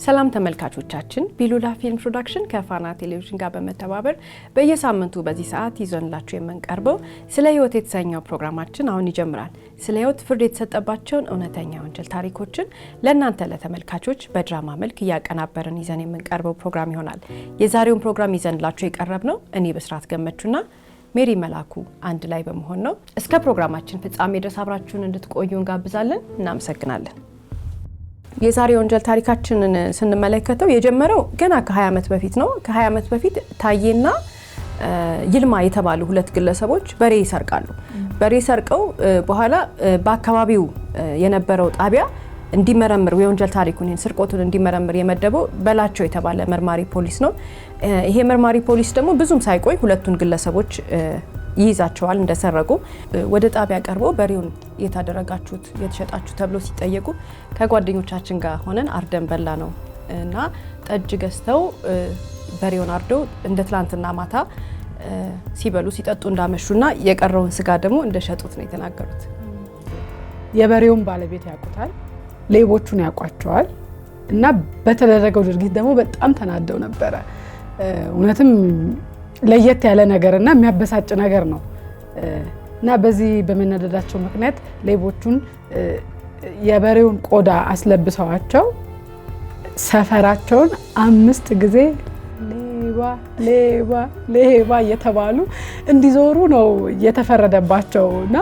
ሰላም ተመልካቾቻችን ቢሉላ ፊልም ፕሮዳክሽን ከፋና ቴሌቪዥን ጋር በመተባበር በየሳምንቱ በዚህ ሰዓት ይዘንላችሁ የምንቀርበው ስለ ህይወት የተሰኘው ፕሮግራማችን አሁን ይጀምራል። ስለ ህይወት ፍርድ የተሰጠባቸውን እውነተኛ ወንጀል ታሪኮችን ለእናንተ ለተመልካቾች በድራማ መልክ እያቀናበርን ይዘን የምንቀርበው ፕሮግራም ይሆናል። የዛሬውን ፕሮግራም ይዘንላችሁ የቀረብነው እኔ በስራት ገመቹና ሜሪ መላኩ አንድ ላይ በመሆን ነው። እስከ ፕሮግራማችን ፍጻሜ ድረስ አብራችሁን እንድትቆዩ እንጋብዛለን። እናመሰግናለን። የዛሬ ወንጀል ታሪካችንን ስንመለከተው የጀመረው ገና ከ20 ዓመት በፊት ነው። ከ20 ዓመት በፊት ታዬና ይልማ የተባሉ ሁለት ግለሰቦች በሬ ይሰርቃሉ። በሬ ሰርቀው በኋላ በአካባቢው የነበረው ጣቢያ እንዲመረምር የወንጀል ታሪኩን ስርቆቱን እንዲመረምር የመደበው በላቸው የተባለ መርማሪ ፖሊስ ነው። ይሄ መርማሪ ፖሊስ ደግሞ ብዙም ሳይቆይ ሁለቱን ግለሰቦች ይይዛቸዋል እንደሰረቁ። ወደ ጣቢያ ቀርበው በሬውን የታደረጋችሁት የተሸጣችሁ ተብሎ ሲጠየቁ ከጓደኞቻችን ጋር ሆነን አርደን በላ ነው እና ጠጅ ገዝተው በሬውን አርደው እንደ ትላንትና ማታ ሲበሉ ሲጠጡ እንዳመሹና የቀረውን ስጋ ደግሞ እንደሸጡት ነው የተናገሩት። የበሬውን ባለቤት ያውቁታል፣ ሌቦቹን ያውቋቸዋል እና በተደረገው ድርጊት ደግሞ በጣም ተናደው ነበረ። እውነትም ለየት ያለ ነገርና የሚያበሳጭ ነገር ነው እና በዚህ በመናደዳቸው ምክንያት ሌቦቹን የበሬውን ቆዳ አስለብሰዋቸው ሰፈራቸውን 5 ጊዜ ሌባ ሌባ ሌባ እየተባሉ እንዲዞሩ ነው የተፈረደባቸው እና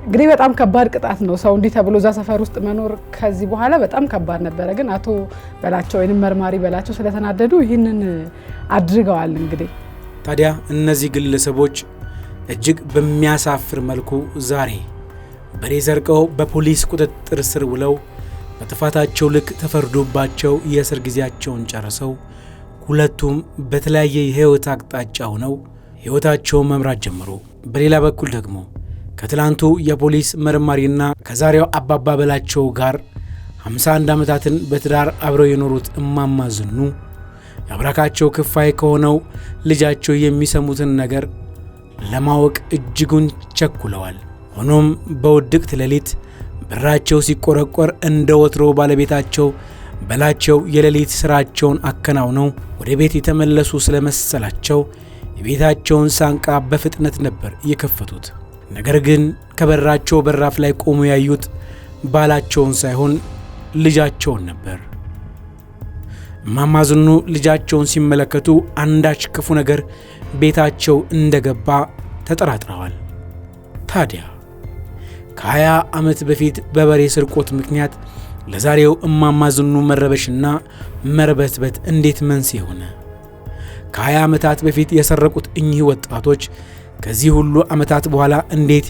እንግዲህ በጣም ከባድ ቅጣት ነው። ሰው እንዲህ ተብሎ እዛ ሰፈር ውስጥ መኖር ከዚህ በኋላ በጣም ከባድ ነበረ። ግን አቶ በላቸው ወይንም መርማሪ በላቸው ስለተናደዱ ይህንን አድርገዋል። እንግዲህ ታዲያ እነዚህ ግለሰቦች እጅግ በሚያሳፍር መልኩ ዛሬ በሬ ዘርቀው በፖሊስ ቁጥጥር ስር ውለው በጥፋታቸው ልክ ተፈርዶባቸው የእስር ጊዜያቸውን ጨርሰው ሁለቱም በተለያየ የህይወት አቅጣጫ ሆነው ህይወታቸውን መምራት ጀመሩ። በሌላ በኩል ደግሞ ከትላንቱ የፖሊስ መርማሪና ከዛሬው አባባ በላቸው ጋር 51 ዓመታትን በትዳር አብረው የኖሩት እማማ ዝኑ ያብራካቸው ክፋይ ከሆነው ልጃቸው የሚሰሙትን ነገር ለማወቅ እጅጉን ቸኩለዋል። ሆኖም በውድቅት ሌሊት በራቸው ሲቆረቆር እንደ ወትሮ ባለቤታቸው በላቸው የሌሊት ስራቸውን አከናውነው ወደ ቤት የተመለሱ ስለመሰላቸው የቤታቸውን ሳንቃ በፍጥነት ነበር የከፈቱት። ነገር ግን ከበራቸው በራፍ ላይ ቆሞ ያዩት ባላቸውን ሳይሆን ልጃቸውን ነበር። እማማ ዝኑ ልጃቸውን ሲመለከቱ አንዳች ክፉ ነገር ቤታቸው እንደገባ ተጠራጥረዋል። ታዲያ ከ20 ዓመት በፊት በበሬ ስርቆት ምክንያት ለዛሬው እማማ ዝኑ መረበሽና መርበትበት እንዴት መንስኤ ሆነ? ከ20 ዓመታት በፊት የሰረቁት እኚህ ወጣቶች ከዚህ ሁሉ ዓመታት በኋላ እንዴት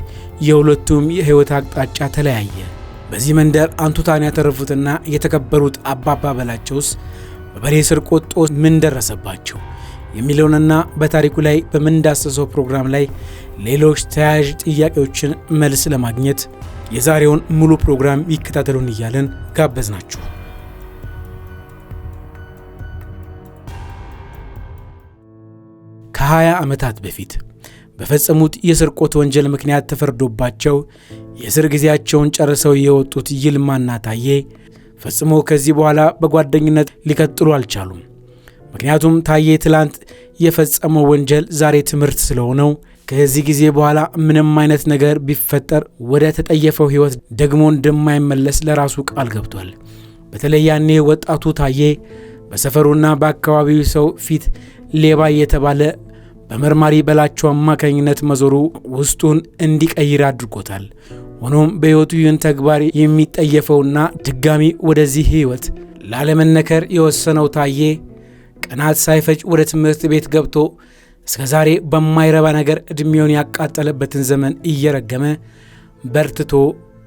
የሁለቱም የህይወት አቅጣጫ ተለያየ? በዚህ መንደር አንቱታን ያተረፉትና የተከበሩት አባባ በላቸውስ በበሬ ስርቆት ጦስ ምን ደረሰባቸው የሚለውንና በታሪኩ ላይ በምንዳሰሰው ፕሮግራም ላይ ሌሎች ተያያዥ ጥያቄዎችን መልስ ለማግኘት የዛሬውን ሙሉ ፕሮግራም ይከታተሉን እያለን ጋበዝናችሁ። ከ20 ዓመታት በፊት በፈጸሙት የስርቆት ወንጀል ምክንያት ተፈርዶባቸው የእስር ጊዜያቸውን ጨርሰው የወጡት ይልማና ታዬ ፈጽሞ ከዚህ በኋላ በጓደኝነት ሊቀጥሉ አልቻሉም። ምክንያቱም ታዬ ትላንት የፈጸመው ወንጀል ዛሬ ትምህርት ስለሆነው ከዚህ ጊዜ በኋላ ምንም አይነት ነገር ቢፈጠር ወደ ተጠየፈው ህይወት ደግሞ እንደማይመለስ ለራሱ ቃል ገብቷል። በተለይ ያኔ ወጣቱ ታዬ በሰፈሩና በአካባቢው ሰው ፊት ሌባ የተባለ በመርማሪ በላቸው አማካኝነት መዞሩ ውስጡን እንዲቀይር አድርጎታል። ሆኖም በህይወቱ ይህን ተግባር የሚጠየፈውና ድጋሚ ወደዚህ ህይወት ላለመነከር የወሰነው ታዬ ቀናት ሳይፈጅ ወደ ትምህርት ቤት ገብቶ እስከ ዛሬ በማይረባ ነገር እድሜውን ያቃጠለበትን ዘመን እየረገመ በርትቶ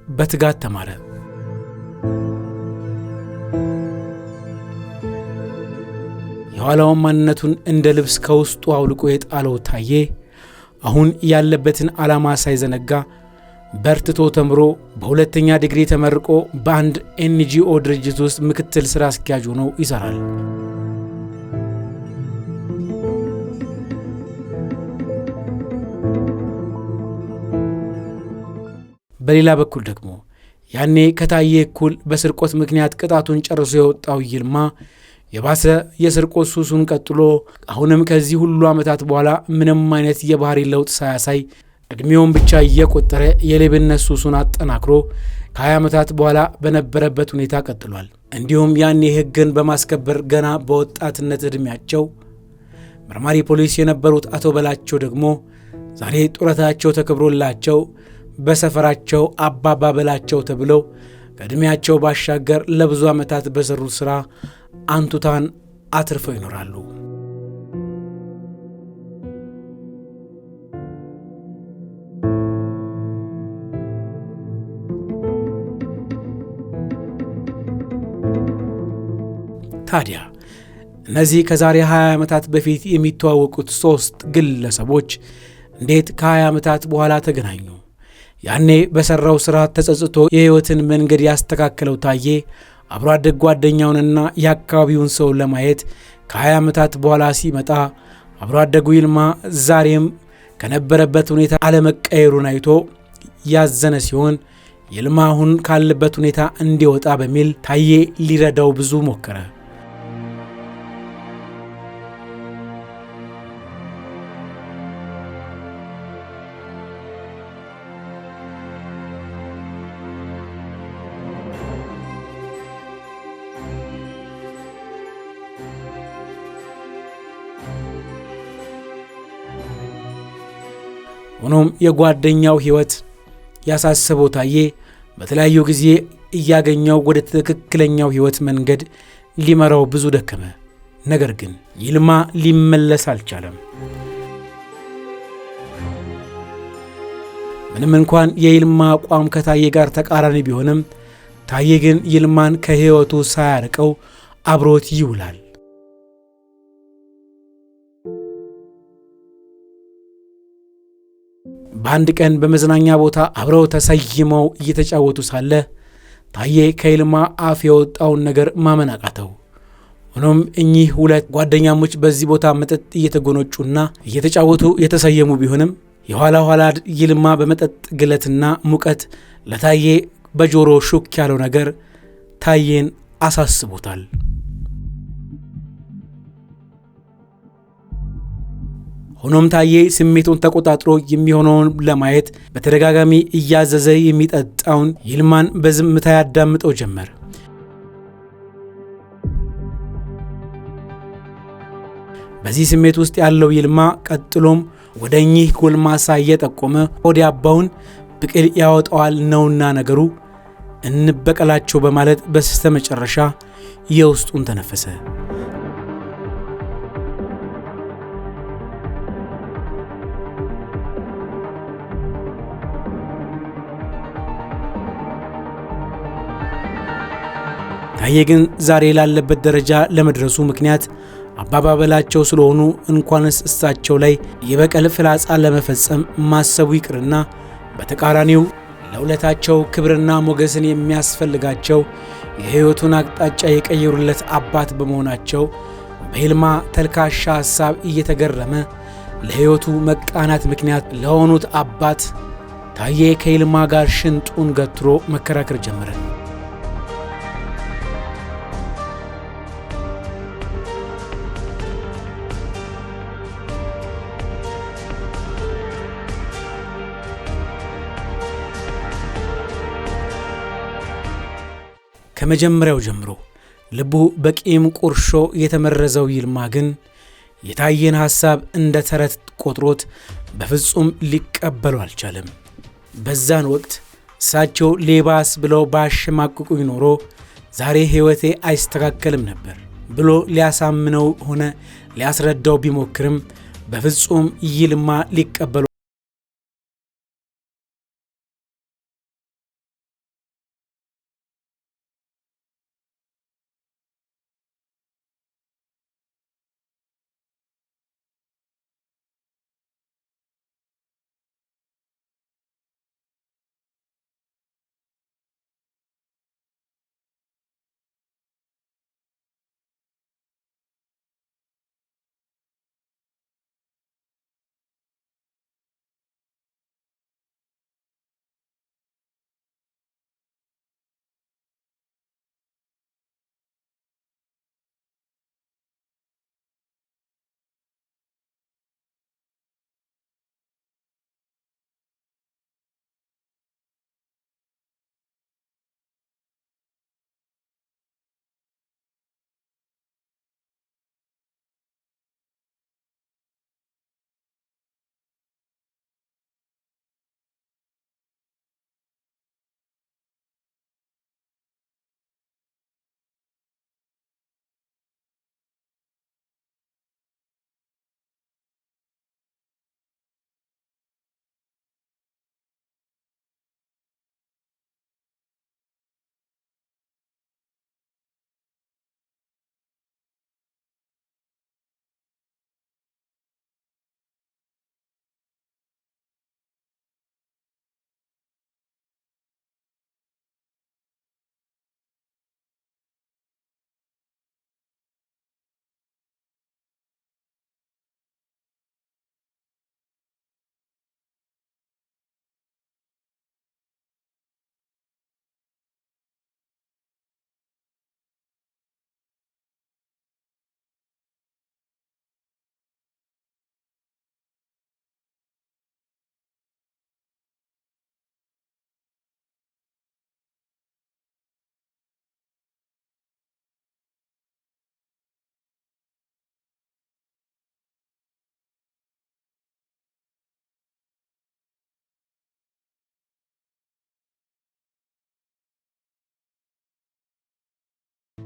በትጋት ተማረ። የኋላውን ማንነቱን እንደ ልብስ ከውስጡ አውልቆ የጣለው ታዬ አሁን ያለበትን ዓላማ ሳይዘነጋ በርትቶ ተምሮ በሁለተኛ ዲግሪ ተመርቆ በአንድ ኤንጂኦ ድርጅት ውስጥ ምክትል ሥራ አስኪያጅ ሆኖ ይሰራል። በሌላ በኩል ደግሞ ያኔ ከታዬ እኩል በስርቆት ምክንያት ቅጣቱን ጨርሶ የወጣው ይልማ የባሰ የስርቆት ሱሱን ቀጥሎ አሁንም ከዚህ ሁሉ ዓመታት በኋላ ምንም አይነት የባህሪ ለውጥ ሳያሳይ ዕድሜውን ብቻ እየቆጠረ የሌብነት ሱሱን አጠናክሮ ከ20 ዓመታት በኋላ በነበረበት ሁኔታ ቀጥሏል። እንዲሁም ያኔ ሕግን በማስከበር ገና በወጣትነት ዕድሜያቸው መርማሪ ፖሊስ የነበሩት አቶ በላቸው ደግሞ ዛሬ ጡረታቸው ተከብሮላቸው በሰፈራቸው አባባ በላቸው ተብለው ከዕድሜያቸው ባሻገር ለብዙ ዓመታት በሰሩት ሥራ አንቱታን አትርፈው ይኖራሉ። ታዲያ እነዚህ ከዛሬ 20 ዓመታት በፊት የሚተዋወቁት 3 ግለሰቦች እንዴት ከ20 ዓመታት በኋላ ተገናኙ? ያኔ በሠራው ሥራ ተጸጽቶ የሕይወትን መንገድ ያስተካከለው ታዬ አብሮ አደግ ጓደኛውንና የአካባቢውን ሰው ለማየት ከ20 ዓመታት በኋላ ሲመጣ አብሮ አደጉ ይልማ ዛሬም ከነበረበት ሁኔታ አለመቀየሩን አይቶ ያዘነ ሲሆን ይልማ አሁን ካለበት ሁኔታ እንዲወጣ በሚል ታዬ ሊረዳው ብዙ ሞከረ። ሆኖም የጓደኛው ሕይወት ያሳሰበው ታዬ በተለያዩ ጊዜ እያገኘው ወደ ትክክለኛው ሕይወት መንገድ ሊመራው ብዙ ደከመ። ነገር ግን ይልማ ሊመለስ አልቻለም። ምንም እንኳን የይልማ አቋም ከታዬ ጋር ተቃራኒ ቢሆንም ታዬ ግን ይልማን ከሕይወቱ ሳያርቀው አብሮት ይውላል። በአንድ ቀን በመዝናኛ ቦታ አብረው ተሰይመው እየተጫወቱ ሳለ ታዬ ከይልማ አፍ የወጣውን ነገር ማመን አቃተው። ሆኖም እኚህ ሁለት ጓደኛሞች በዚህ ቦታ መጠጥ እየተጎነጩና እየተጫወቱ የተሰየሙ ቢሆንም የኋላ ኋላ ይልማ በመጠጥ ግለትና ሙቀት ለታዬ በጆሮ ሹክ ያለው ነገር ታዬን አሳስቦታል። ሆኖም ታዬ ስሜቱን ተቆጣጥሮ የሚሆነውን ለማየት በተደጋጋሚ እያዘዘ የሚጠጣውን ይልማን በዝምታ ያዳምጠው ጀመር። በዚህ ስሜት ውስጥ ያለው ይልማ ቀጥሎም ወደ እኚህ ጎልማሳ እየጠቆመ ሆድ ያባውን ብቅል ያወጣዋል ነውና ነገሩ እንበቀላቸው በማለት በስተ መጨረሻ የውስጡን ተነፈሰ። ታዬ ግን ዛሬ ላለበት ደረጃ ለመድረሱ ምክንያት አባባ በላቸው ስለሆኑ እንኳንስ እሳቸው ላይ የበቀል ፍላጻ ለመፈጸም ማሰቡ ይቅርና በተቃራኒው ለውለታቸው ክብርና ሞገስን የሚያስፈልጋቸው የሕይወቱን አቅጣጫ የቀየሩለት አባት በመሆናቸው በይልማ ተልካሻ ሐሳብ እየተገረመ ለሕይወቱ መቃናት ምክንያት ለሆኑት አባት ታዬ ከይልማ ጋር ሽንጡን ገትሮ መከራከር ጀመረ። ከመጀመሪያው ጀምሮ ልቡ በቂም ቁርሾ የተመረዘው ይልማ ግን የታዬን ሐሳብ እንደ ተረት ቆጥሮት በፍጹም ሊቀበሉ አልቻለም። በዛን ወቅት እሳቸው ሌባስ ብለው ባሸማቅቁኝ ኖሮ ዛሬ ሕይወቴ አይስተካከልም ነበር ብሎ ሊያሳምነው ሆነ ሊያስረዳው ቢሞክርም በፍጹም ይልማ ሊቀበሉ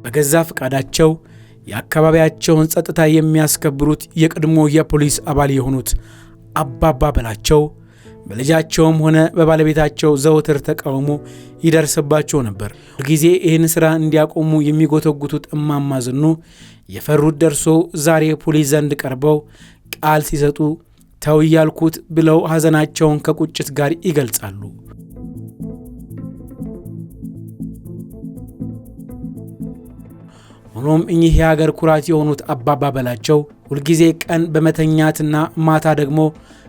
በገዛ ፈቃዳቸው የአካባቢያቸውን ጸጥታ የሚያስከብሩት የቀድሞ የፖሊስ አባል የሆኑት አባባ በላቸው በልጃቸውም ሆነ በባለቤታቸው ዘወትር ተቃውሞ ይደርስባቸው ነበር። ሁልጊዜ ይህን ሥራ እንዲያቆሙ የሚጎተጉቱት እማማ ዝኑ የፈሩት ደርሶ ዛሬ ፖሊስ ዘንድ ቀርበው ቃል ሲሰጡ ተው ያልኩት ብለው ሐዘናቸውን ከቁጭት ጋር ይገልጻሉ። ሆኖም እኚህ የሀገር ኩራት የሆኑት አባባ በላቸው ሁልጊዜ ቀን በመተኛትና ማታ ደግሞ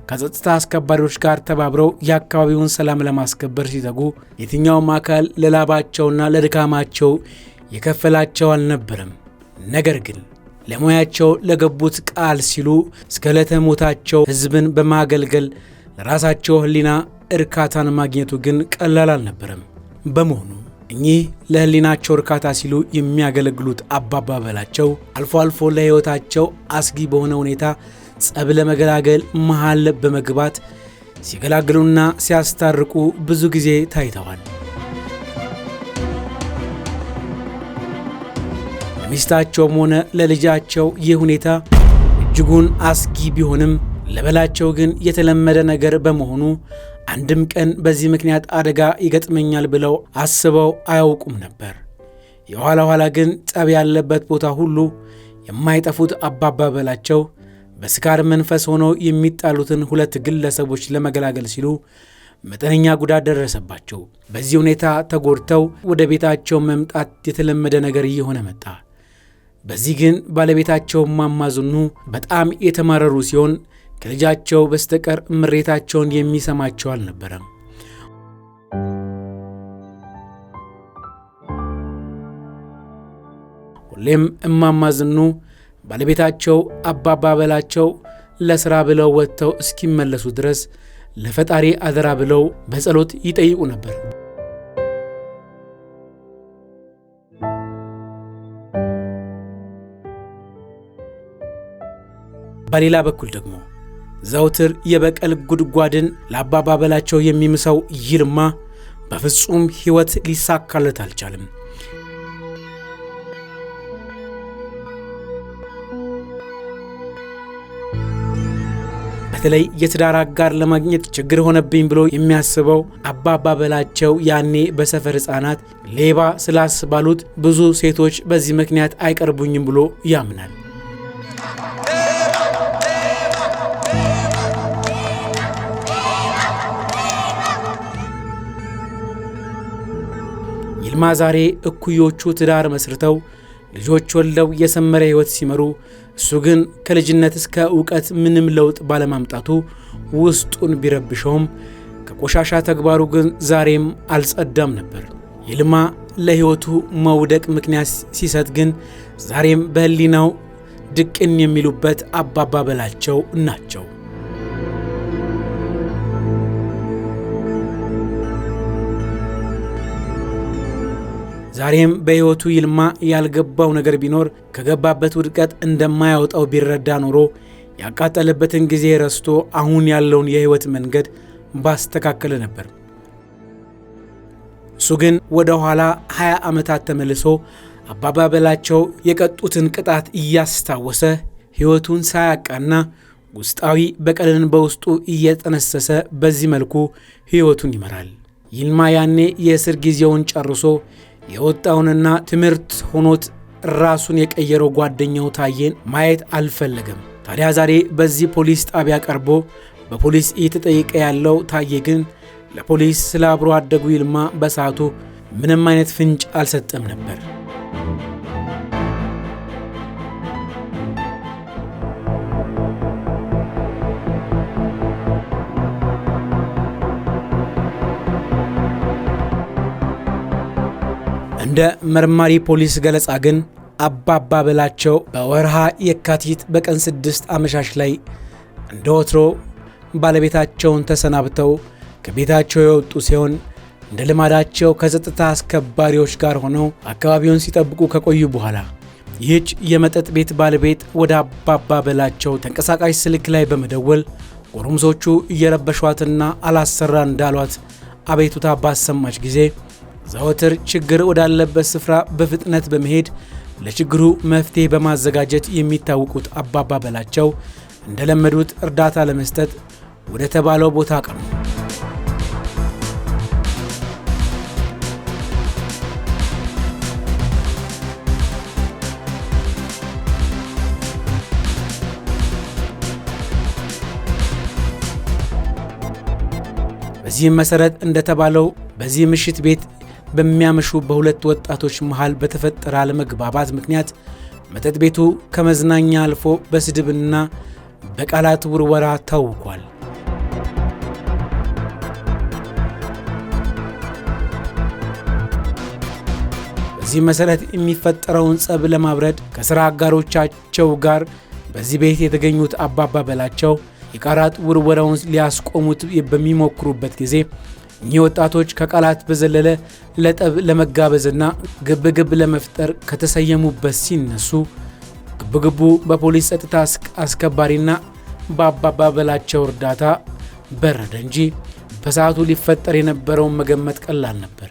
ከጸጥታ አስከባሪዎች ጋር ተባብረው የአካባቢውን ሰላም ለማስከበር ሲተጉ የትኛውም አካል ለላባቸውና ለድካማቸው የከፈላቸው አልነበረም። ነገር ግን ለሙያቸው ለገቡት ቃል ሲሉ እስከ ዕለተ ሞታቸው ሕዝብን በማገልገል ለራሳቸው ሕሊና እርካታን ማግኘቱ ግን ቀላል አልነበረም። በመሆኑ እኚህ ለሕሊናቸው እርካታ ሲሉ የሚያገለግሉት አባባ በላቸው አልፎ አልፎ ለሕይወታቸው አስጊ በሆነ ሁኔታ ጸብ ለመገላገል መሃል በመግባት ሲገላግሉና ሲያስታርቁ ብዙ ጊዜ ታይተዋል። ለሚስታቸውም ሆነ ለልጃቸው ይህ ሁኔታ እጅጉን አስጊ ቢሆንም ለበላቸው ግን የተለመደ ነገር በመሆኑ አንድም ቀን በዚህ ምክንያት አደጋ ይገጥመኛል ብለው አስበው አያውቁም ነበር። የኋላ ኋላ ግን ጸብ ያለበት ቦታ ሁሉ የማይጠፉት አባባ በላቸው በስካር መንፈስ ሆነው የሚጣሉትን ሁለት ግለሰቦች ለመገላገል ሲሉ መጠነኛ ጉዳት ደረሰባቸው። በዚህ ሁኔታ ተጎድተው ወደ ቤታቸው መምጣት የተለመደ ነገር እየሆነ መጣ። በዚህ ግን ባለቤታቸው እማማ ዝኑ በጣም የተማረሩ ሲሆን ከልጃቸው በስተቀር ምሬታቸውን የሚሰማቸው አልነበረም። ሁሌም እማማ ዝኑ ባለቤታቸው አባባ በላቸው ለሥራ ብለው ወጥተው እስኪመለሱ ድረስ ለፈጣሪ አደራ ብለው በጸሎት ይጠይቁ ነበር። በሌላ በኩል ደግሞ ዘውትር የበቀል ጉድጓድን ለአባባ በላቸው የሚምሰው ይልማ በፍጹም ሕይወት ሊሳካለት አልቻለም። በተለይ የትዳር አጋር ለማግኘት ችግር ሆነብኝ ብሎ የሚያስበው አባባ በላቸው ያኔ በሰፈር ሕፃናት ሌባ ስላስባሉት ብዙ ሴቶች በዚህ ምክንያት አይቀርቡኝም ብሎ ያምናል። ይልማ ዛሬ እኩዮቹ ትዳር መስርተው ልጆች ወልደው የሰመረ ሕይወት ሲመሩ እሱ ግን ከልጅነት እስከ ዕውቀት ምንም ለውጥ ባለማምጣቱ ውስጡን ቢረብሸውም ከቆሻሻ ተግባሩ ግን ዛሬም አልጸዳም ነበር። ይልማ ለሕይወቱ መውደቅ ምክንያት ሲሰጥ ግን ዛሬም በሕሊናው ድቅን የሚሉበት አባባ በላቸው ናቸው። ዛሬም በሕይወቱ ይልማ ያልገባው ነገር ቢኖር ከገባበት ውድቀት እንደማያወጣው ቢረዳ ኖሮ ያቃጠለበትን ጊዜ ረስቶ አሁን ያለውን የሕይወት መንገድ ባስተካከለ ነበር። እሱ ግን ወደ ኋላ 20 ዓመታት ተመልሶ አባባ በላቸው የቀጡትን ቅጣት እያስታወሰ ሕይወቱን ሳያቃና ውስጣዊ በቀልን በውስጡ እየጠነሰሰ በዚህ መልኩ ሕይወቱን ይመራል። ይልማ ያኔ የእስር ጊዜውን ጨርሶ የወጣውንና ትምህርት ሆኖት ራሱን የቀየረው ጓደኛው ታዬን ማየት አልፈለገም። ታዲያ ዛሬ በዚህ ፖሊስ ጣቢያ ቀርቦ በፖሊስ እየተጠየቀ ያለው ታዬ ግን ለፖሊስ ስለ አብሮ አደጉ ይልማ በሰዓቱ ምንም አይነት ፍንጭ አልሰጠም ነበር። እንደ መርማሪ ፖሊስ ገለጻ ግን አባባ በላቸው በወርሃ የካቲት በቀን 6 አመሻሽ ላይ እንደ ወትሮ ባለቤታቸውን ተሰናብተው ከቤታቸው የወጡ ሲሆን እንደ ልማዳቸው ከጸጥታ አስከባሪዎች ጋር ሆነው አካባቢውን ሲጠብቁ ከቆዩ በኋላ ይህች የመጠጥ ቤት ባለቤት ወደ አባባ በላቸው ተንቀሳቃሽ ስልክ ላይ በመደወል ጎረምሶቹ እየረበሿትና አላሰራ እንዳሏት አቤቱታ ባሰማች ጊዜ ዘወትር ችግር ወዳለበት ስፍራ በፍጥነት በመሄድ ለችግሩ መፍትሄ በማዘጋጀት የሚታወቁት አባባ በላቸው እንደለመዱት እርዳታ ለመስጠት ወደ ተባለው ቦታ አቀኑ። በዚህም መሰረት እንደተባለው በዚህ ምሽት ቤት በሚያመሹ በሁለት ወጣቶች መሃል በተፈጠረ አለመግባባት ምክንያት መጠጥ ቤቱ ከመዝናኛ አልፎ በስድብና በቃላት ውርወራ ታውቋል። በዚህ መሰረት የሚፈጠረውን ጸብ ለማብረድ ከሥራ አጋሮቻቸው ጋር በዚህ ቤት የተገኙት አባባ በላቸው የቃላት ውርወራውን ሊያስቆሙት በሚሞክሩበት ጊዜ እኚህ ወጣቶች ከቃላት በዘለለ ለጠብ ለመጋበዝና ግብግብ ለመፍጠር ከተሰየሙበት ሲነሱ ግብግቡ በፖሊስ ጸጥታ አስከባሪና በአባባ በላቸው እርዳታ በረደ እንጂ በሰዓቱ ሊፈጠር የነበረውን መገመት ቀላል ነበር።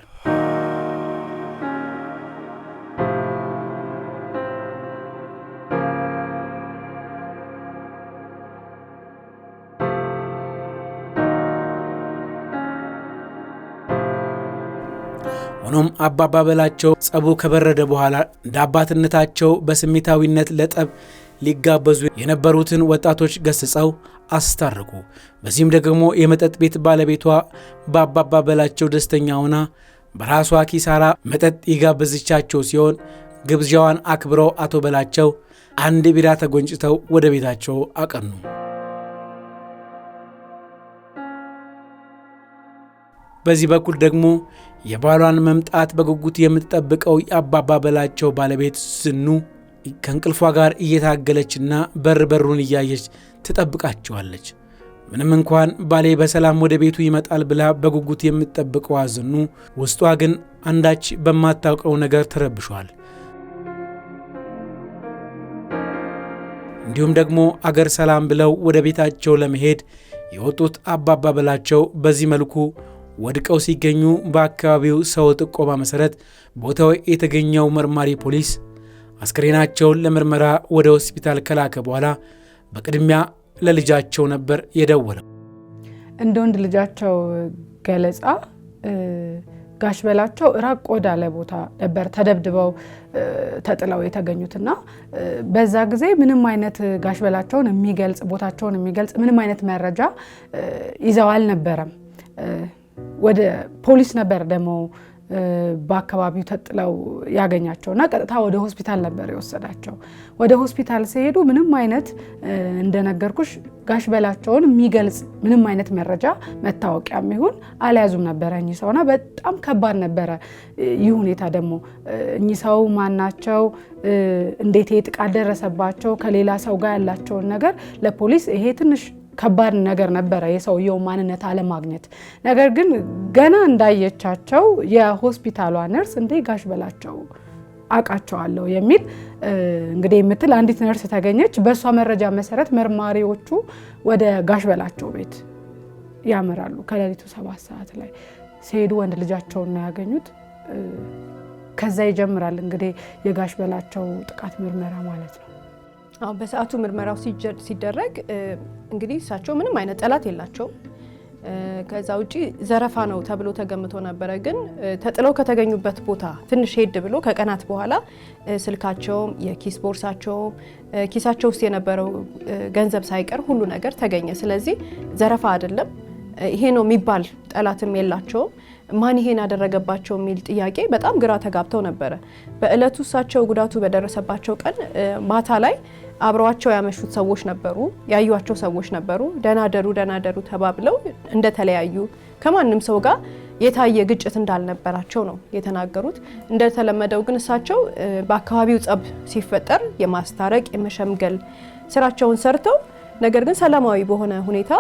ሆኖም አባባ በላቸው ጸቡ ከበረደ በኋላ እንደ አባትነታቸው በስሜታዊነት ለጠብ ሊጋበዙ የነበሩትን ወጣቶች ገስጸው አስታረቁ። በዚህም ደግሞ የመጠጥ ቤት ባለቤቷ በአባባ በላቸው ደስተኛ ሆና በራሷ ኪሳራ መጠጥ ይጋበዝቻቸው ሲሆን ግብዣዋን አክብረው አቶ በላቸው አንድ ቢራ ተጎንጭተው ወደ ቤታቸው አቀኑ። በዚህ በኩል ደግሞ የባሏን መምጣት በጉጉት የምትጠብቀው የአባባ በላቸው ባለቤት ዝኑ ከእንቅልፏ ጋር እየታገለችና በሩን እያየች ትጠብቃቸዋለች። ምንም እንኳን ባሌ በሰላም ወደ ቤቱ ይመጣል ብላ በጉጉት የምትጠብቀው ዝኑ ውስጧ ግን አንዳች በማታውቀው ነገር ተረብሿል። እንዲሁም ደግሞ አገር ሰላም ብለው ወደ ቤታቸው ለመሄድ የወጡት አባባ በላቸው በዚህ መልኩ ወድቀው ሲገኙ በአካባቢው ሰው ጥቆማ መሰረት ቦታው የተገኘው መርማሪ ፖሊስ አስክሬናቸውን ለምርመራ ወደ ሆስፒታል ከላከ በኋላ በቅድሚያ ለልጃቸው ነበር የደወለው። እንደ ወንድ ልጃቸው ገለጻ ጋሽ በላቸው ራቅ ወዳለ ቦታ ነበር ተደብድበው ተጥለው የተገኙትና በዛ ጊዜ ምንም አይነት ጋሽ በላቸውን የሚገልጽ ቦታቸውን የሚገልጽ ምንም አይነት መረጃ ይዘው አልነበረም። ወደ ፖሊስ ነበር ደግሞ በአካባቢው ተጥለው ያገኛቸውና ቀጥታ ወደ ሆስፒታል ነበር የወሰዳቸው። ወደ ሆስፒታል ሲሄዱ ምንም አይነት እንደነገርኩሽ ጋሽ በላቸውን የሚገልጽ ምንም አይነት መረጃ መታወቂያም ይሁን አልያዙም ነበር እኚህ ሰውና በጣም ከባድ ነበረ። ይህ ሁኔታ ደግሞ እኚህ ሰው ማናቸው፣ እንዴት ጥቃት ደረሰባቸው፣ ከሌላ ሰው ጋር ያላቸውን ነገር ለፖሊስ ይሄ ትንሽ ከባድ ነገር ነበረ፣ የሰውየው ማንነት አለማግኘት። ነገር ግን ገና እንዳየቻቸው የሆስፒታሏ ነርስ እንዴ ጋሽ በላቸው አቃቸዋለሁ የሚል እንግዲህ የምትል አንዲት ነርስ ተገኘች። በእሷ መረጃ መሰረት መርማሪዎቹ ወደ ጋሽ በላቸው ቤት ያመራሉ። ከሌሊቱ 7 ሰዓት ላይ ሲሄዱ ወንድ ልጃቸውን ነው ያገኙት። ከዛ ይጀምራል እንግዲህ የጋሽ በላቸው ጥቃት ምርመራ ማለት ነው። በሰዓቱ ምርመራው ሲደረግ እንግዲህ እሳቸው ምንም አይነት ጠላት የላቸው። ከዛ ውጪ ዘረፋ ነው ተብሎ ተገምቶ ነበረ። ግን ተጥለው ከተገኙበት ቦታ ትንሽ ሄድ ብሎ ከቀናት በኋላ ስልካቸውም የኪስ ቦርሳቸውም ኪሳቸው ውስጥ የነበረው ገንዘብ ሳይቀር ሁሉ ነገር ተገኘ። ስለዚህ ዘረፋ አይደለም ይሄ ነው የሚባል ጠላትም የላቸውም። ማን ይሄን ያደረገባቸው የሚል ጥያቄ በጣም ግራ ተጋብተው ነበረ። በእለቱ እሳቸው ጉዳቱ በደረሰባቸው ቀን ማታ ላይ አብረዋቸው ያመሹት ሰዎች ነበሩ፣ ያዩዋቸው ሰዎች ነበሩ። ደናደሩ ተባብለው እንደተለያዩ ከማንም ሰው ጋር የታየ ግጭት እንዳልነበራቸው ነው የተናገሩት። እንደተለመደው ግን እሳቸው በአካባቢው ጸብ ሲፈጠር የማስታረቅ የመሸምገል ስራቸውን ሰርተው ነገር ግን ሰላማዊ በሆነ ሁኔታ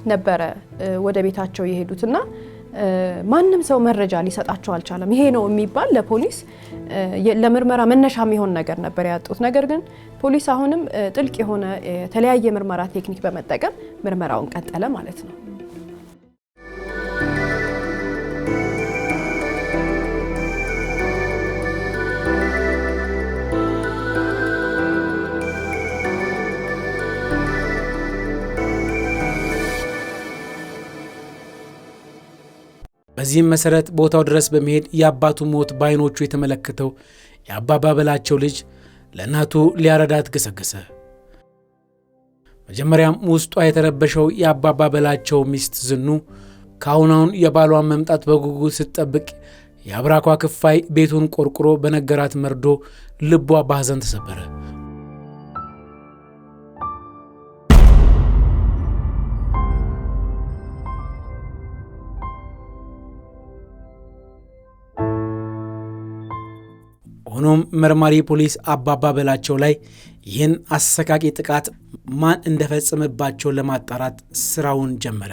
ነበረ ወደ ቤታቸው የሄዱትና ማንም ሰው መረጃ ሊሰጣቸው አልቻለም። ይሄ ነው የሚባል ለፖሊስ ለምርመራ መነሻ የሚሆን ነገር ነበር ያጡት። ነገር ግን ፖሊስ አሁንም ጥልቅ የሆነ የተለያየ ምርመራ ቴክኒክ በመጠቀም ምርመራውን ቀጠለ ማለት ነው። በዚህም መሰረት ቦታው ድረስ በመሄድ የአባቱ ሞት ባይኖቹ የተመለከተው የአባባ በላቸው ልጅ ለእናቱ ሊያረዳት ገሰገሰ። መጀመሪያም ውስጧ የተረበሸው የአባባ በላቸው ሚስት ዝኑ ካሁናውን የባሏን መምጣት በጉጉት ስትጠብቅ የአብራኳ ክፋይ ቤቱን ቆርቁሮ በነገራት መርዶ ልቧ በሐዘን ተሰበረ። ሆኖም መርማሪ ፖሊስ አባባ በላቸው ላይ ይህን አሰቃቂ ጥቃት ማን እንደፈጸመባቸው ለማጣራት ስራውን ጀመረ።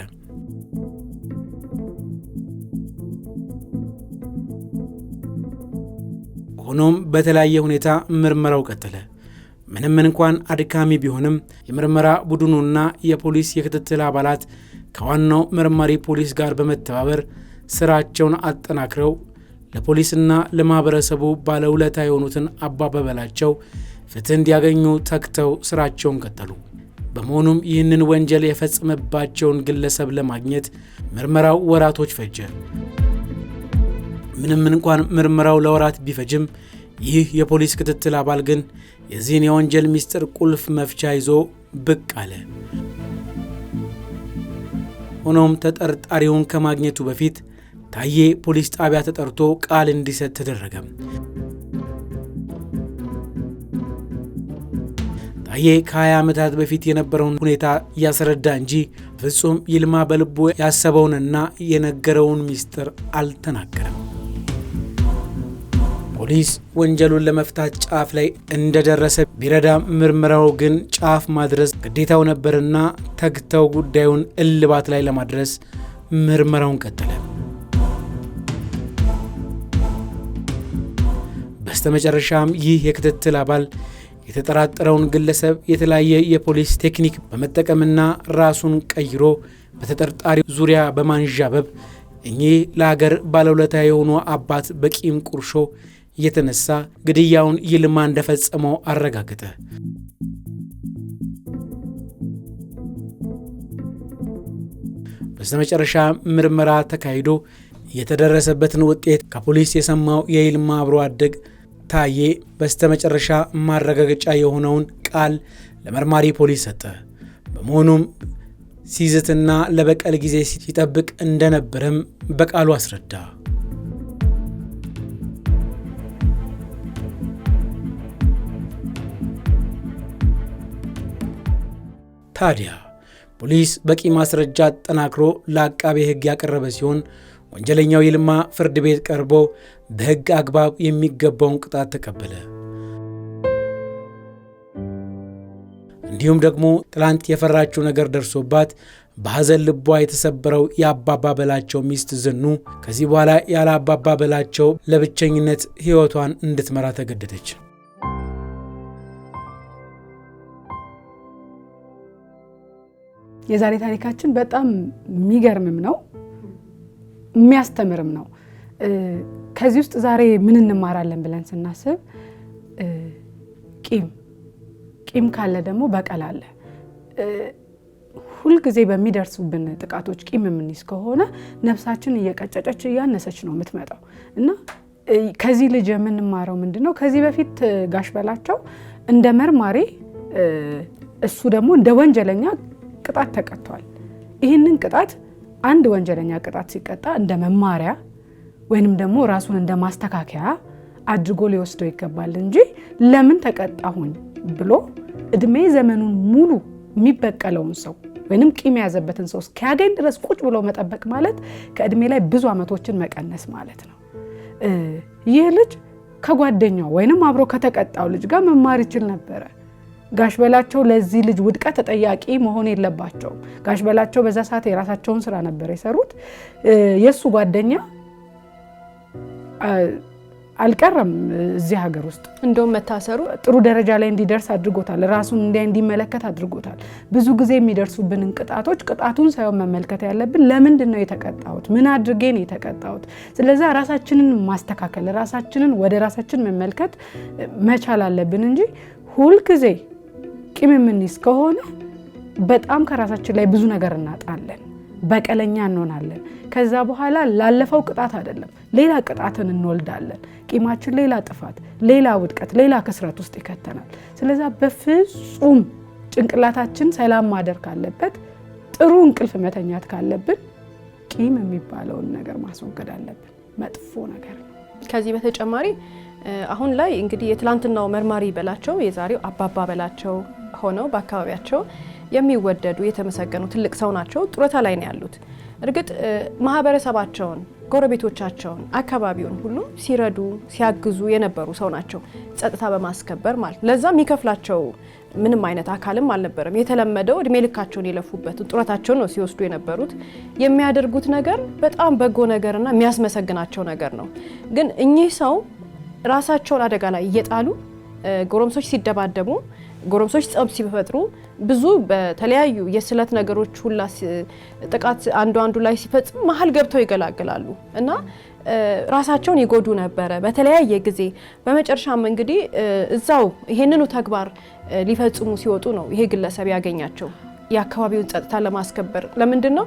ሆኖም በተለያየ ሁኔታ ምርመራው ቀጠለ። ምንም እንኳን አድካሚ ቢሆንም የምርመራ ቡድኑና የፖሊስ የክትትል አባላት ከዋናው መርማሪ ፖሊስ ጋር በመተባበር ስራቸውን አጠናክረው ለፖሊስና ለማህበረሰቡ ባለውለታ የሆኑትን አባባ በላቸው ፍትህ እንዲያገኙ ተግተው ስራቸውን ቀጠሉ። በመሆኑም ይህንን ወንጀል የፈጸመባቸውን ግለሰብ ለማግኘት ምርመራው ወራቶች ፈጀ። ምንም እንኳን ምርመራው ለወራት ቢፈጅም ይህ የፖሊስ ክትትል አባል ግን የዚህን የወንጀል ሚስጥር ቁልፍ መፍቻ ይዞ ብቅ አለ። ሆኖም ተጠርጣሪውን ከማግኘቱ በፊት ታዬ ፖሊስ ጣቢያ ተጠርቶ ቃል እንዲሰጥ ተደረገ። ታዬ ከ20 ዓመታት በፊት የነበረውን ሁኔታ ያስረዳ እንጂ ፍጹም ይልማ በልቡ ያሰበውንና የነገረውን ሚስጥር አልተናገረም። ፖሊስ ወንጀሉን ለመፍታት ጫፍ ላይ እንደደረሰ ቢረዳም ምርመራው ግን ጫፍ ማድረስ ግዴታው ነበርና ተግተው ጉዳዩን እልባት ላይ ለማድረስ ምርመራውን ቀጠለ። በስተመጨረሻም ይህ የክትትል አባል የተጠራጠረውን ግለሰብ የተለያየ የፖሊስ ቴክኒክ በመጠቀምና ራሱን ቀይሮ በተጠርጣሪው ዙሪያ በማንዣበብ እኚህ ለሀገር ባለውለታ የሆኑ አባት በቂም ቁርሾ የተነሳ ግድያውን ይልማ እንደፈጸመው አረጋገጠ። በስተመጨረሻ ምርመራ ተካሂዶ የተደረሰበትን ውጤት ከፖሊስ የሰማው የይልማ አብሮ አደግ ታዬ በስተመጨረሻ ማረጋገጫ የሆነውን ቃል ለመርማሪ ፖሊስ ሰጠ። በመሆኑም ሲዝትና ለበቀል ጊዜ ሲጠብቅ እንደነበረም በቃሉ አስረዳ። ታዲያ ፖሊስ በቂ ማስረጃ አጠናክሮ ለአቃቤ ሕግ ያቀረበ ሲሆን ወንጀለኛው ይልማ ፍርድ ቤት ቀርቦ በሕግ አግባብ የሚገባውን ቅጣት ተቀበለ። እንዲሁም ደግሞ ትላንት የፈራችው ነገር ደርሶባት በሐዘን ልቧ የተሰበረው የአባባ በላቸው ሚስት ዝኑ ከዚህ በኋላ ያለ አባባ በላቸው ለብቸኝነት ሕይወቷን እንድትመራ ተገደደች። የዛሬ ታሪካችን በጣም የሚገርምም ነው የሚያስተምርም ነው። ከዚህ ውስጥ ዛሬ ምን እንማራለን ብለን ስናስብ ቂም ካለ ደግሞ በቀል አለ። ሁልጊዜ በሚደርሱብን ጥቃቶች ቂም የምንይዝ ከሆነ ነፍሳችን እየቀጨጨች እያነሰች ነው የምትመጣው እና ከዚህ ልጅ የምንማረው ምንድነው? ከዚህ በፊት ጋሽ በላቸው እንደ መርማሪ እሱ ደግሞ እንደ ወንጀለኛ ቅጣት ተቀጥቷል። ይህንን ቅጣት አንድ ወንጀለኛ ቅጣት ሲቀጣ እንደ መማሪያ ወይንም ደግሞ ራሱን እንደ ማስተካከያ አድርጎ ሊወስደው ይገባል እንጂ ለምን ተቀጣሁኝ ብሎ እድሜ ዘመኑን ሙሉ የሚበቀለውን ሰው ወይንም ቂም ያዘበትን ሰው እስኪያገኝ ድረስ ቁጭ ብሎ መጠበቅ ማለት ከእድሜ ላይ ብዙ ዓመቶችን መቀነስ ማለት ነው። ይህ ልጅ ከጓደኛው ወይንም አብሮ ከተቀጣው ልጅ ጋር መማር ይችል ነበረ። ጋሽ በላቸው ለዚህ ልጅ ውድቀት ተጠያቂ መሆን የለባቸውም። ጋሽ በላቸው በዛ ሰዓት የራሳቸውን ስራ ነበር የሰሩት። የሱ ጓደኛ አልቀረም እዚህ ሀገር ውስጥ እንደውም መታሰሩ ጥሩ ደረጃ ላይ እንዲደርስ አድርጎታል። ራሱን እንዲመለከት አድርጎታል። ብዙ ጊዜ የሚደርሱብንን ቅጣቶች ቅጣቱን ሳይሆን መመልከት ያለብን ለምንድን ነው የተቀጣሁት፣ ምን አድርጌ ነው የተቀጣሁት። ስለዚህ ራሳችንን ማስተካከል፣ ራሳችንን ወደ ራሳችን መመልከት መቻል አለብን እንጂ ሁልጊዜ ቂም የምንይዝ ከሆነ በጣም ከራሳችን ላይ ብዙ ነገር እናጣለን። በቀለኛ እንሆናለን። ከዛ በኋላ ላለፈው ቅጣት አይደለም ሌላ ቅጣትን እንወልዳለን። ቂማችን ሌላ ጥፋት፣ ሌላ ውድቀት፣ ሌላ ክስረት ውስጥ ይከተናል። ስለዚህ በፍጹም ጭንቅላታችን ሰላም ማደር ካለበት፣ ጥሩ እንቅልፍ መተኛት ካለብን ቂም የሚባለውን ነገር ማስወገድ አለብን። መጥፎ ነገር ነው። ከዚህ በተጨማሪ አሁን ላይ እንግዲህ የትላንትናው መርማሪ በላቸው የዛሬው አባባ በላቸው ሆነው በአካባቢያቸው የሚወደዱ የተመሰገኑ ትልቅ ሰው ናቸው። ጡረታ ላይ ነው ያሉት። እርግጥ ማህበረሰባቸውን፣ ጎረቤቶቻቸውን፣ አካባቢውን ሁሉ ሲረዱ ሲያግዙ የነበሩ ሰው ናቸው። ጸጥታ በማስከበር ማለት ለዛ የሚከፍላቸው ምንም አይነት አካልም አልነበረም። የተለመደው እድሜ ልካቸውን የለፉበት ጡረታቸውን ነው ሲወስዱ የነበሩት። የሚያደርጉት ነገር በጣም በጎ ነገርና የሚያስመሰግናቸው ነገር ነው። ግን እኚህ ሰው ራሳቸውን አደጋ ላይ እየጣሉ ጎረምሶች ሲደባደቡ፣ ጎረምሶች ጸብ ሲፈጥሩ፣ ብዙ በተለያዩ የስለት ነገሮች ሁላ ጥቃት አንዱ ላይ ሲፈጽም መሀል ገብተው ይገላግላሉ እና ራሳቸውን ይጎዱ ነበረ በተለያየ ጊዜ። በመጨረሻም እንግዲህ እዛው ይሄንኑ ተግባር ሊፈጽሙ ሲወጡ ነው ይሄ ግለሰብ ያገኛቸው። የአካባቢውን ጸጥታ ለማስከበር ለምንድን ነው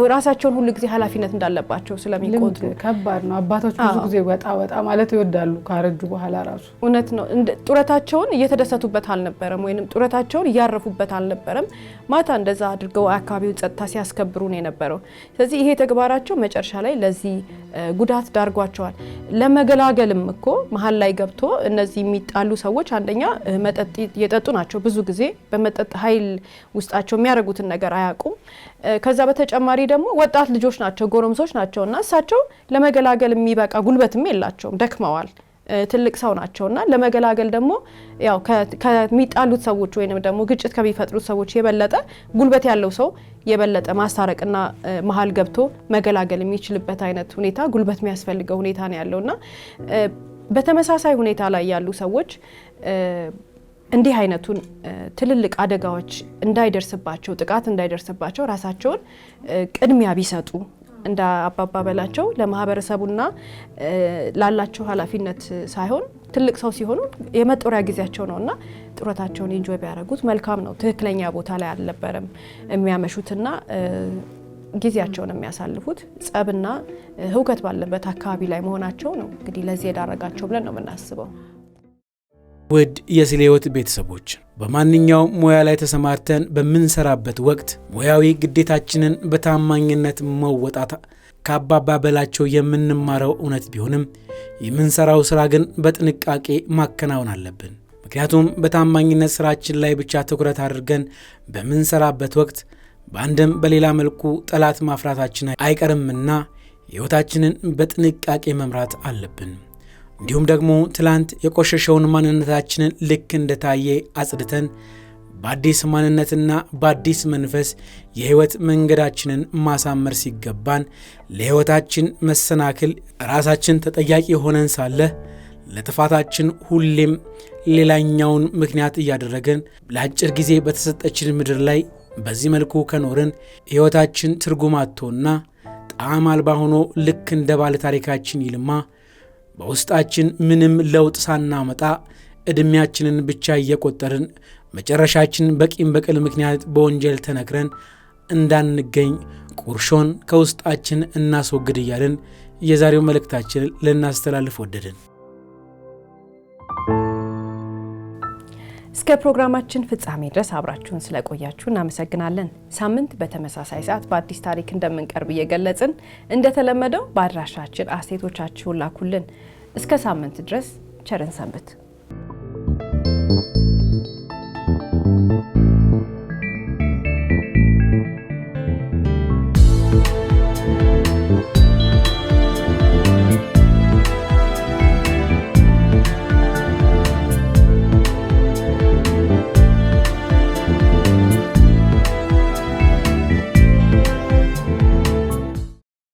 ራሳቸውን ሁሉ ጊዜ ኃላፊነት እንዳለባቸው ስለሚቆጥሩ። ከባድ ነው። አባቶች ብዙ ጊዜ ወጣ ማለት ይወዳሉ ካረጁ በኋላ ራሱ። እውነት ነው። ጡረታቸውን እየተደሰቱበት አልነበረም፣ ወይንም ጡረታቸውን እያረፉበት አልነበረም። ማታ እንደዛ አድርገው አካባቢውን ጸጥታ ሲያስከብሩ ነው የነበረው። ስለዚህ ይሄ ተግባራቸው መጨረሻ ላይ ለዚህ ጉዳት ዳርጓቸዋል። ለመገላገልም እኮ መሀል ላይ ገብቶ እነዚህ የሚጣሉ ሰዎች አንደኛ መጠጥ የጠጡ ናቸው። ብዙ ጊዜ በመጠጥ ኃይል ውስጣቸው የሚያደርጉትን ነገር አያውቁም። ከዛ በተጨማሪ ደግሞ ወጣት ልጆች ናቸው፣ ጎረምሶች ናቸው እና እሳቸው ለመገላገል የሚበቃ ጉልበትም የላቸውም፣ ደክመዋል። ትልቅ ሰው ናቸውና ለመገላገል ደግሞ ያው ከሚጣሉት ሰዎች ወይንም ደግሞ ግጭት ከሚፈጥሩት ሰዎች የበለጠ ጉልበት ያለው ሰው የበለጠ ማስታረቅና መሀል ገብቶ መገላገል የሚችልበት አይነት ሁኔታ ጉልበት የሚያስፈልገው ሁኔታ ነው ያለውና በተመሳሳይ ሁኔታ ላይ ያሉ ሰዎች እንዲህ አይነቱን ትልልቅ አደጋዎች እንዳይደርስባቸው፣ ጥቃት እንዳይደርስባቸው ራሳቸውን ቅድሚያ ቢሰጡ እንደ አባባ በላቸው ለማህበረሰቡና ላላቸው ኃላፊነት ሳይሆን ትልቅ ሰው ሲሆኑ የመጦሪያ ጊዜያቸው ነውና ጡረታቸውን ኢንጆይ ቢያደርጉት መልካም ነው። ትክክለኛ ቦታ ላይ አልነበረም የሚያመሹትና ጊዜያቸውን የሚያሳልፉት ጸብና ህውከት ባለበት አካባቢ ላይ መሆናቸው ነው እንግዲህ ለዚህ የዳረጋቸው ብለን ነው የምናስበው። ውድ የስለ ሕይወት ቤተሰቦች በማንኛውም ሙያ ላይ ተሰማርተን በምንሰራበት ወቅት ሙያዊ ግዴታችንን በታማኝነት መወጣት ከአባባ በላቸው የምንማረው እውነት ቢሆንም የምንሰራው ስራ ግን በጥንቃቄ ማከናወን አለብን። ምክንያቱም በታማኝነት ስራችን ላይ ብቻ ትኩረት አድርገን በምንሰራበት ወቅት በአንድም በሌላ መልኩ ጠላት ማፍራታችን አይቀርምና ሕይወታችንን በጥንቃቄ መምራት አለብን። እንዲሁም ደግሞ ትላንት የቆሸሸውን ማንነታችንን ልክ እንደታየ አጽድተን በአዲስ ማንነትና በአዲስ መንፈስ የህይወት መንገዳችንን ማሳመር ሲገባን ለህይወታችን መሰናክል ራሳችን ተጠያቂ ሆነን ሳለ ለጥፋታችን ሁሌም ሌላኛውን ምክንያት እያደረገን ለአጭር ጊዜ በተሰጠችን ምድር ላይ በዚህ መልኩ ከኖርን ህይወታችን ትርጉም አጥቶና ጣዕም አልባ ሆኖ ልክ እንደ ባለ ታሪካችን ይልማ በውስጣችን ምንም ለውጥ ሳናመጣ እድሜያችንን ብቻ እየቆጠርን መጨረሻችን በቂም በቀል ምክንያት በወንጀል ተነክረን እንዳንገኝ ቁርሾን ከውስጣችን እናስወግድ እያልን የዛሬው መልእክታችን ልናስተላልፍ ወደድን። እስከ ፕሮግራማችን ፍጻሜ ድረስ አብራችሁን ስለቆያችሁ እናመሰግናለን። ሳምንት በተመሳሳይ ሰዓት በአዲስ ታሪክ እንደምንቀርብ እየገለጽን እንደተለመደው በአድራሻችን አስተያየቶቻችሁን ላኩልን። እስከ ሳምንት ድረስ ቸርን ሰንብት።